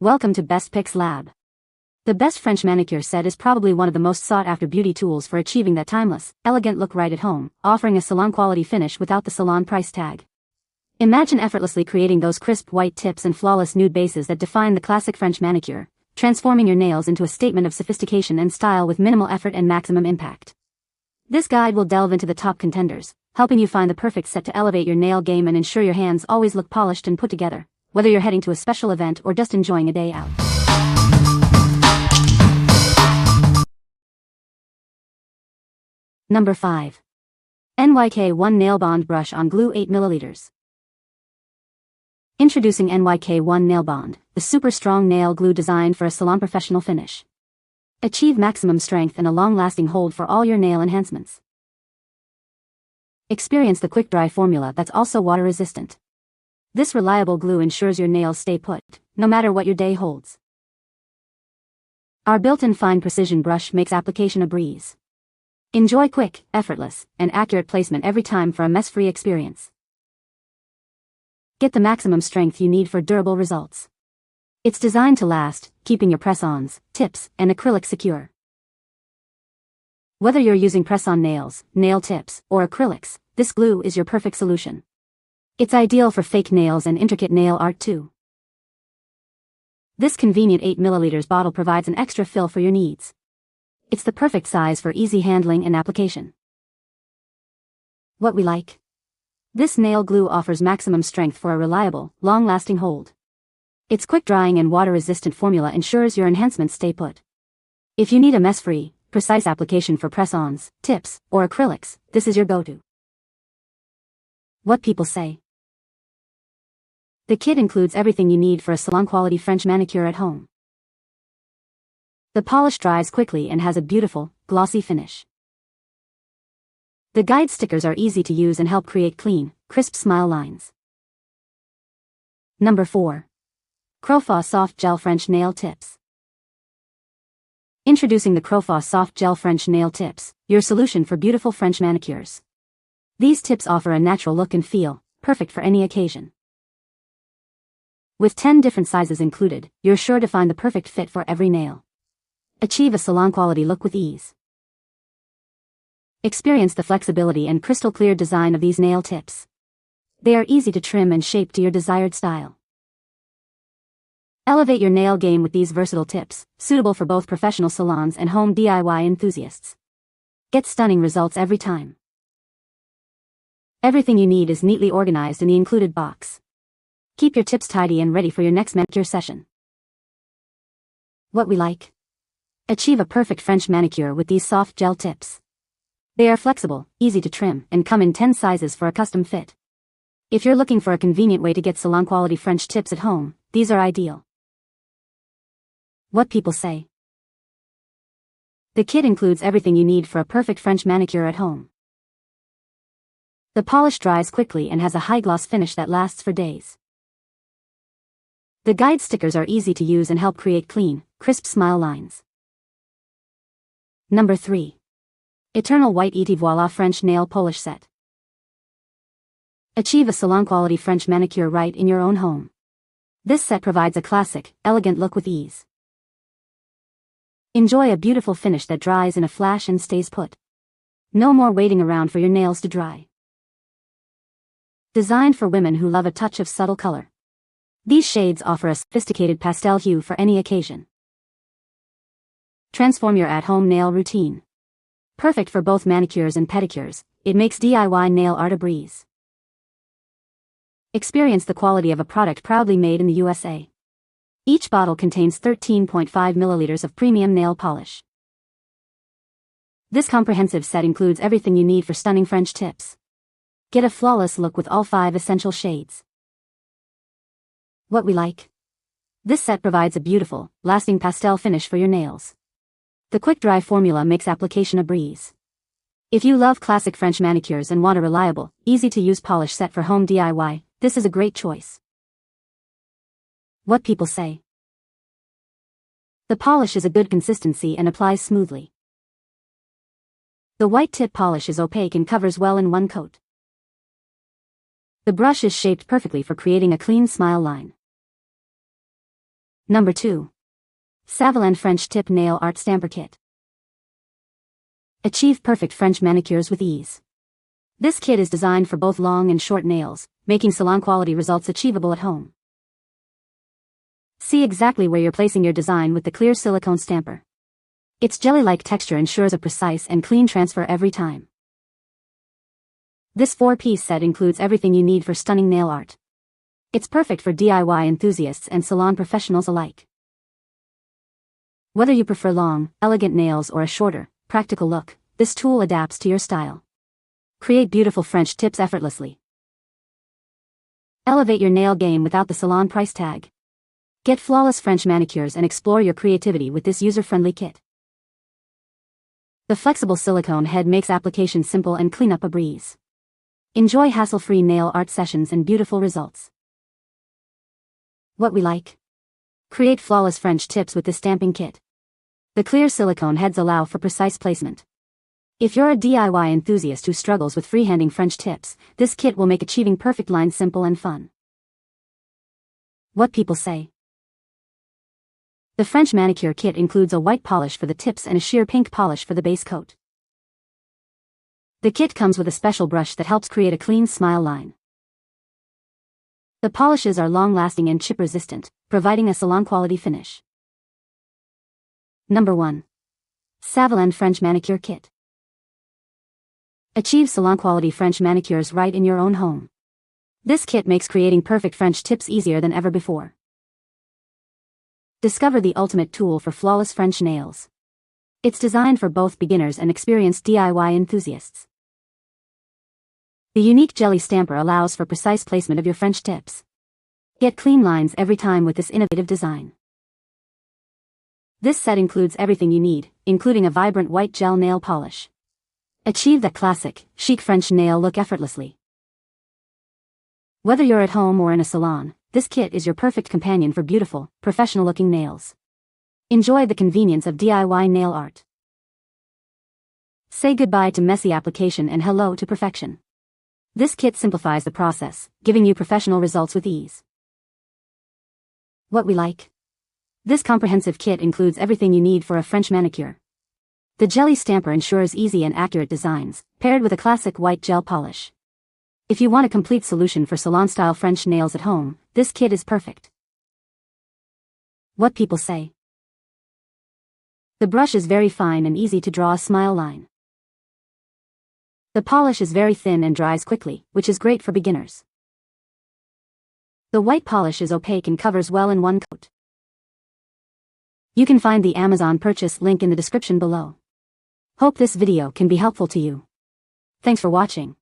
Welcome to Best Picks Lab. The Best French Manicure Set is probably one of the most sought-after beauty tools for achieving that timeless, elegant look right at home, offering a salon-quality finish without the salon price tag. Imagine effortlessly creating those crisp white tips and flawless nude bases that define the classic French manicure, transforming your nails into a statement of sophistication and style with minimal effort and maximum impact. This guide will delve into the top contenders, helping you find the perfect set to elevate your nail game and ensure your hands always look polished and put together, whether you're heading to a special event or just enjoying a day out. Number 5. NYK1 NailBond Brush on Glue 8 ml. Introducing NYK1 NailBond, the super strong nail glue designed for a salon professional finish. Achieve maximum strength and a long-lasting hold for all your nail enhancements. Experience the quick-dry formula that's also water-resistant. This reliable glue ensures your nails stay put, no matter what your day holds. Our built-in fine precision brush makes application a breeze. Enjoy quick, effortless, and accurate placement every time for a mess-free experience. Get the maximum strength you need for durable results. It's designed to last, keeping your press-ons, tips, and acrylic secure. Whether you're using press-on nails, nail tips, or acrylics, this glue is your perfect solution. It's ideal for fake nails and intricate nail art too. This convenient 8 ml bottle provides an extra fill for your needs. It's the perfect size for easy handling and application. What we like? This nail glue offers maximum strength for a reliable, long-lasting hold. Its quick-drying and water-resistant formula ensures your enhancements stay put. If you need a mess-free, precise application for press-ons, tips, or acrylics, this is your go-to. What people say. The kit includes everything you need for a salon-quality French manicure at home. The polish dries quickly and has a beautiful, glossy finish. The guide stickers are easy to use and help create clean, crisp smile lines. Number 4. Krofaue Soft Gel French Nail Tips. Introducing the Krofaue Soft Gel French Nail Tips, your solution for beautiful French manicures. These tips offer a natural look and feel, perfect for any occasion. With 10 different sizes included, you're sure to find the perfect fit for every nail. Achieve a salon-quality look with ease. Experience the flexibility and crystal-clear design of these nail tips. They are easy to trim and shape to your desired style. Elevate your nail game with these versatile tips, suitable for both professional salons and home DIY enthusiasts. Get stunning results every time. Everything you need is neatly organized in the included box. Keep your tips tidy and ready for your next manicure session. What we like? Achieve a perfect French manicure with these soft gel tips. They are flexible, easy to trim, and come in 10 sizes for a custom fit. If you're looking for a convenient way to get salon-quality French tips at home, these are ideal. What people say. The kit includes everything you need for a perfect French manicure at home. The polish dries quickly and has a high-gloss finish that lasts for days. The guide stickers are easy to use and help create clean, crisp smile lines. Number 3. Eternal White Et Voila French Nail Polish Set. Achieve a salon-quality French manicure right in your own home. This set provides a classic, elegant look with ease. Enjoy a beautiful finish that dries in a flash and stays put. No more waiting around for your nails to dry. Designed for women who love a touch of subtle color. These shades offer a sophisticated pastel hue for any occasion. Transform your at-home nail routine. Perfect for both manicures and pedicures, it makes DIY nail art a breeze. Experience the quality of a product proudly made in the USA. Each bottle contains 13.5 ml of premium nail polish. This comprehensive set includes everything you need for stunning French tips. Get a flawless look with all 5 essential shades. What we like? This set provides a beautiful, lasting pastel finish for your nails. The quick-dry formula makes application a breeze. If you love classic French manicures and want a reliable, easy-to-use polish set for home DIY, this is a great choice. What people say. The polish is a good consistency and applies smoothly. The white tip polish is opaque and covers well in one coat. The brush is shaped perfectly for creating a clean smile line. Number 2. Saviland French Tip Nail Art Stamper Kit. Achieve perfect French manicures with ease. This kit is designed for both long and short nails, making salon-quality results achievable at home. See exactly where you're placing your design with the clear silicone stamper. Its jelly-like texture ensures a precise and clean transfer every time. This 4-piece set includes everything you need for stunning nail art. It's perfect for DIY enthusiasts and salon professionals alike. Whether you prefer long, elegant nails or a shorter, practical look, this tool adapts to your style. Create beautiful French tips effortlessly. Elevate your nail game without the salon price tag. Get flawless French manicures and explore your creativity with this user-friendly kit. The flexible silicone head makes application simple and cleanup a breeze. Enjoy hassle-free nail art sessions and beautiful results. What we like? Create flawless French tips with this stamping kit. The clear silicone heads allow for precise placement. If you're a DIY enthusiast who struggles with freehanding French tips, this kit will make achieving perfect lines simple and fun. What people say. The French manicure kit includes a white polish for the tips and a sheer pink polish for the base coat. The kit comes with a special brush that helps create a clean smile line. The polishes are long-lasting and chip-resistant, providing a salon-quality finish. Number 1. Saviland French Manicure Kit. Achieve salon-quality French manicures right in your own home. This kit makes creating perfect French tips easier than ever before. Discover the ultimate tool for flawless French nails. It's designed for both beginners and experienced DIY enthusiasts. The unique jelly stamper allows for precise placement of your French tips. Get clean lines every time with this innovative design. This set includes everything you need, including a vibrant white gel nail polish. Achieve that classic, chic French nail look effortlessly. Whether you're at home or in a salon, this kit is your perfect companion for beautiful, professional-looking nails. Enjoy the convenience of DIY nail art. Say goodbye to messy application and hello to perfection. This kit simplifies the process, giving you professional results with ease. What we like? This comprehensive kit includes everything you need for a French manicure. The jelly stamper ensures easy and accurate designs, paired with a classic white gel polish. If you want a complete solution for salon-style French nails at home, this kit is perfect. What people say. The brush is very fine and easy to draw a smile line. The polish is very thin and dries quickly, which is great for beginners. The white polish is opaque and covers well in one coat. You can find the Amazon purchase link in the description below. Hope this video can be helpful to you. Thanks for watching.